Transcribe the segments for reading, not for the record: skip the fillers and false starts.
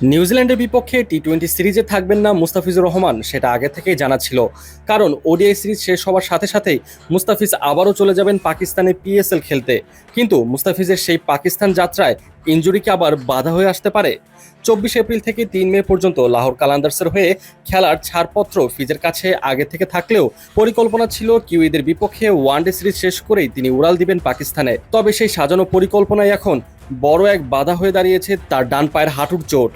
নিউজিল্যান্ডের বিপক্ষে টি-20 সিরিজে থাকবেন না মুস্তাফিজুর রহমান, সেটা আগে থেকেই জানা ছিল। কারণ ওডিআই সিরিজ শেষ হওয়ার সাথে সাথেই মুস্তাফিজ আবারও চলে যাবেন পাকিস্তানে পিএসএল খেলতে। কিন্তু মুস্তাফিজের সেই পাকিস্তান যাত্রায় ইনজুরি কি আবার বাধা হয়ে আসতে পারে? 24 এপ্রিল থেকে 3 মে পর্যন্ত লাহোর কালান্দার্সের হয়ে খেলার ছাড়পত্র ফিজের কাছে আগে থেকে থাকলেও পরিকল্পনা ছিল কিউইদের বিপক্ষে ওয়ানডে সিরিজ শেষ করেই তিনি উড়াল দিবেন পাকিস্তানে। তবে সেই সাজানো পরিকল্পনায় এখন বড় এক বাধা হয়ে দাঁড়িয়েছে তার ডান পায়ের হাঁটুর চোট।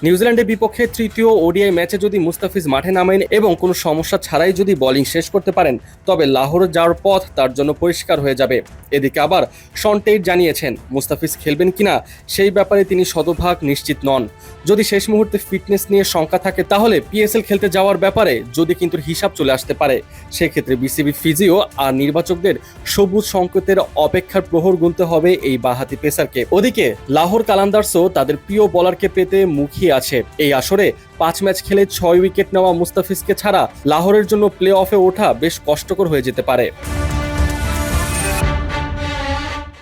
নিউজিল্যান্ডের বিপক্ষে তৃতীয় ওডিআই ম্যাচে যদি মুস্তাফিজ মাঠে নামেন এবং কোনো সমস্যা ছাড়াই যদি বোলিং শেষ করতে পারেন, তবে লাহোরে যাওয়ার পথ তার জন্য পরিষ্কার হয়ে যাবে। এদিকে আবার শন টেইট জানিয়েছেন মুস্তাফিজ খেলবেন কিনা সেই ব্যাপারে তিনি শতভাগ নিশ্চিত নন। যদি শেষ মুহূর্তে ফিটনেস নিয়ে শঙ্কা থাকে তাহলে পিএসএল খেলতে যাওয়ার ব্যাপারে যদি কিন্তু হিসাব চলে আসতে পারে, সেক্ষেত্রে বিসিবি ফিজিও আর নির্বাচকদের সবুজ সংকেতের অপেক্ষার প্রহর গুনতে হবে এই বাঁহাতি পেসারকে। ওদিকে লাহোর কালান্দার্সও তাদের প্রিয় বোলারকে পেতে মুখিয়ে আছে। এই আসরে 5 ম্যাচ খেলে 6 উইকেট নেওয়া মুস্তাফিজকে ছাড়া লাহোরের জন্য প্লে অফে ওঠা বেশ কষ্টকর হয়ে যেতে পারে।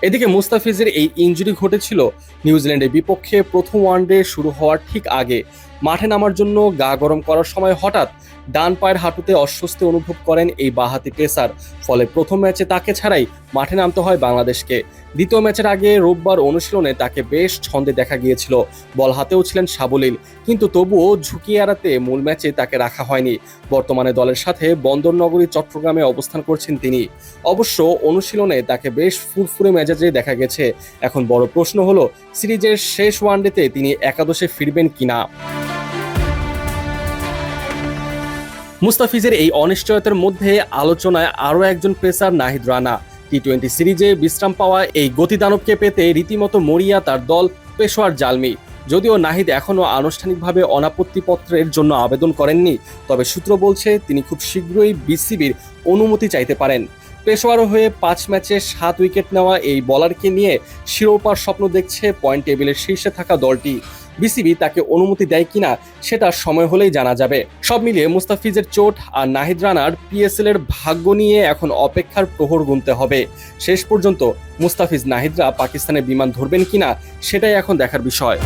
এদিকে মুস্তাফিজের এই ইনজুরি ঘটেছিল নিউজিল্যান্ডের বিপক্ষে প্রথম ওয়ানডে শুরু হওয়ার ঠিক আগে। মাঠে নামার জন্য গা গরম করার সময় হঠাৎ ডান পায়ের হাঁটুতে অস্বস্তি অনুভব করেন এই বাঁহাতি পেসার। ফলে প্রথম ম্যাচে তাকে ছাড়াই মাঠে নামতে হয় বাংলাদেশকে। দ্বিতীয় ম্যাচের আগে রোববার অনুশীলনে তাকে বেশ ছন্দে দেখা গিয়েছিল, বল হাতেও ছিলেন সাবলীল, কিন্তু তবুও ঝুঁকি এড়াতে মূল ম্যাচে তাকে রাখা হয়নি। বর্তমানে দলের সাথে বন্দরনগরী চট্টগ্রামে অবস্থান করছেন তিনি। অবশ্য অনুশীলনে তাকে বেশ ফুরফুরে মেজাজে দেখা গেছে। এখন বড় প্রশ্ন হলো সিরিজের শেষ ওয়ানডেতে তিনি একাদশে ফিরবেন কিনা। মুস্তাফিজের এই অনিশ্চয়তার মধ্যে আলোচনায় আরও একজন পেসার নাহিদ রানা। টি-20 সিরিজে বিশ্রাম পাওয়া এই গতিদানবকে পেতে রীতিমতো মরিয়া তার দল পেশোয়ার জালমি। যদিও নাহিদ এখনও আনুষ্ঠানিকভাবে অনাপত্তিপত্রের জন্য আবেদন করেননি, তবে সূত্র বলছে তিনি খুব শীঘ্রই বিসিবির অনুমতি চাইতে পারেন। পেশোয়ার হয়ে 5 ম্যাচে 7 উইকেট নেওয়া এই বোলারকে নিয়ে শিরোপার স্বপ্ন দেখছে পয়েন্ট টেবিলের শীর্ষে থাকা দলটি। বিসিবি তাকে অনুমতি দেয় কিনা সেটা সময় হলেই জানা যাবে। সব মিলিয়ে মুস্তাফিজের চোট আর নাহিদ রানার পিএসএল এর ভাগ্য নিয়ে এখন অপেক্ষার প্রহর গুনতে হবে। শেষ পর্যন্ত মুস্তাফিজ নাহিদরা পাকিস্তানের বিমান ধরবেন কিনা সেটাই এখন দেখার বিষয়।